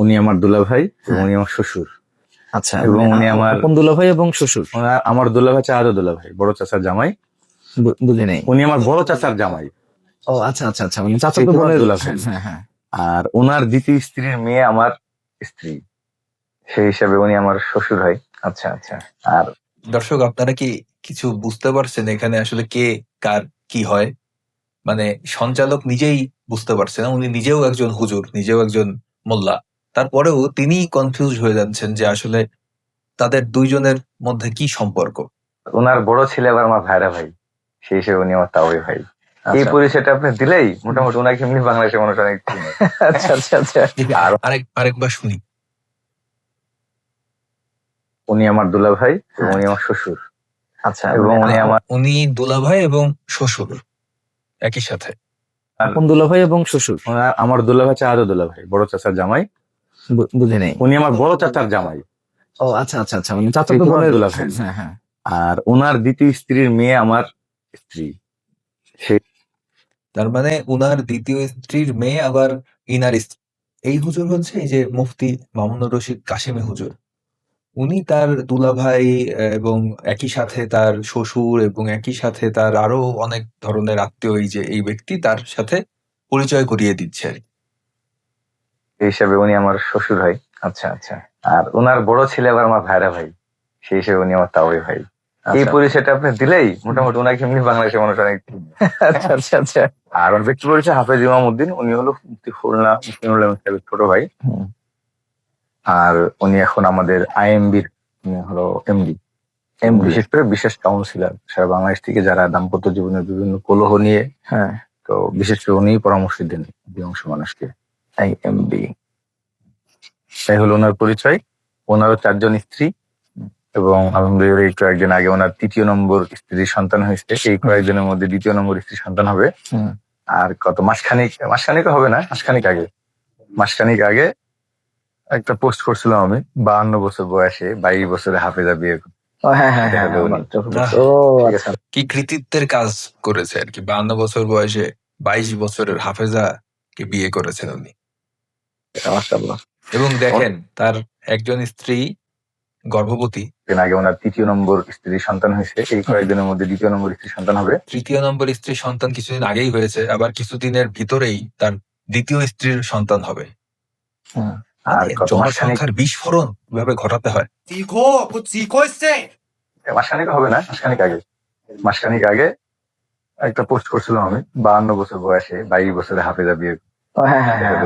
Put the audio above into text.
উনি আমার দুলাভাই এবং উনি আমার শ্বশুর। আচ্ছা, এবং উনি আমার আপন দুলাভাই এবং শ্বশুর। আমার দুলাভাই চাচাতো দুলাভাই, বড় চাচার জামাই। বুঝি নাই। উনি আমার বড় চাচার জামাই। ও আচ্ছা আচ্ছা আচ্ছা, মানে চাচাতো তোমার বোনের। দুলাভাই। হ্যাঁ হ্যাঁ। আর ওনার দ্বিতীয় স্ত্রীর মেয়ে আমার স্ত্রী, সেই হিসাবে উনি আমার শ্বশুর হয়। আচ্ছা আচ্ছা। আর দর্শক, আপনারা কি কিছু বুঝতে পারছেন এখানে আসলে কে কার কি হয়? মানে সঞ্চালক নিজেই বুঝতে পারছে না, উনি নিজেও একজন হুজুর, নিজেও একজন মোল্লা, তারপরেও তিনি কনফিউজ হয়ে যাচ্ছেন যে আসলে তাদের দুইজনের মধ্যে কি সম্পর্ক। ওনার বড় ছেলে আবার আমার ভাইরা ভাই, সেই হিসেবে উনি আমার তাওই ভাই। এই আচ্ছা। পরিচয়টা আপনি দিলেই মোটামুটি ওনাকে এমনি বাংলাদেশের মানুষ অনেক চিনে। আচ্ছা আচ্ছা আচ্ছা। আর আরেকবার শুনি। উনি আমার দুলাভাই এবং উনি আমার শ্বশুর। আচ্ছা, এবং উনি আমার উনি দুলাভাই এবং শ্বশুর একই সাথে। আপন দুলাভাই এবং শ্বশুর। আমার দুলাভাই চাচাতো দুলাভাই, বড় চাচার জামাই। বুঝি নাই। উনি আমার বড় চাচার জামাই। ও আচ্ছা আচ্ছা আচ্ছা, মানে চাচাতো তোমার বোনের। দুলাভাই। হ্যাঁ হ্যাঁ। আর ওনার দ্বিতীয় স্ত্রীর মেয়ে আমার স্ত্রী। তার মানে উনার দ্বিতীয় স্ত্রীর মেয়ে আবার ইনার স্ত্রী। এই হুজুর হচ্ছে এই যে মুফতি মামুনুর রশিদ কাশেমি হুজুর। উনি তার দুলাভাই এবং একই সাথে তার শ্বশুর এবং একই সাথে তার আরো অনেক ধরনের আত্মীয়, এই যে এই ব্যক্তি তার সাথে পরিচয় করিয়ে দিচ্ছে আর কি। সেই হিসাবে উনি আমার শ্বশুর হয়। আচ্ছা আচ্ছা। আর ওনার বড় ছেলে আবার আমার ভাইরা ভাই, সেই হিসেবে উনি আমার তাওই ভাই। এই আচ্ছা। পরিচয়টা আপনি দিলেই মোটামুটি ওনাকে এমনি বাংলাদেশের মানুষ অনেক চিনে। আচ্ছা আচ্ছা আচ্ছা। আর ওর ব্যক্তি পরিচয় হাফেজ ইমাম উদ্দিন, উনি হলো মুফতি খুলনা মুসলিমুল ইসলাম সাহেবের ছোট ভাই। হুম। আর উনি এখন আমাদের আইএমবির হলো এমডি, বিশেষ করে বিশেষ কাউন্সিলর সারা বাংলাদেশ থেকে যারা দাম্পত্য জীবনের বিভিন্ন কলহ নিয়ে, হ্যাঁ। তো বিশেষ করে উনি পরামর্শ দেন অধিকাংশ মানুষকে। আইএমবি। তাই হলো ওনার পরিচয়। ওনারও 4 জন স্ত্রী এবং আলহামদুলিল্লাহ একটু একদিন আগে ওনার 3য় নম্বর স্ত্রীর সন্তান হয়েছে। এই কয়েকদিনের মধ্যে 2য় নম্বর স্ত্রীর সন্তান হবে। আর কত মাসখানিক হবে না, মাসখানিক আগে একটা পোস্ট করছিলাম আমি, 52 বছর বয়সে 22 বছরে হাফেজা বিয়ে করতে। ও হ্যাঁ হ্যাঁ হ্যাঁ। দেখা যাবে ও আচ্ছা। কি কৃতিত্বের কাজ করেছে আর কি, 52 বছর বয়সে 22 বছরের হাফেজা কে বিয়ে করেছেন উনি। মাশাআল্লাহ। এবং দেখেন তার একজন স্ত্রী গর্ভবতী। দিন আগে ওনার 3য় নম্বর স্ত্রীর সন্তান হয়েছে। এই কয়েকদিনের মধ্যে 2য় নম্বর স্ত্রীর সন্তান হবে। 3য় নম্বর স্ত্রীর সন্তান কিছুদিন আগেই হয়েছে, আবার কিছুদিনের ভিতরেই তার দ্বিতীয় স্ত্রীর সন্তান হবে। আর কত জনসংখ্যার বিস্ফোরণ কিভাবে ঘটাতে হয়। মাসখানিক হবে না, মাসখানিক আগে একটা পোস্ট করছিলাম আমি, 52 বছর বয়সে 22 বছরে হাফেজা বিয়ে। ও হ্যাঁ হ্যাঁ হ্যাঁ।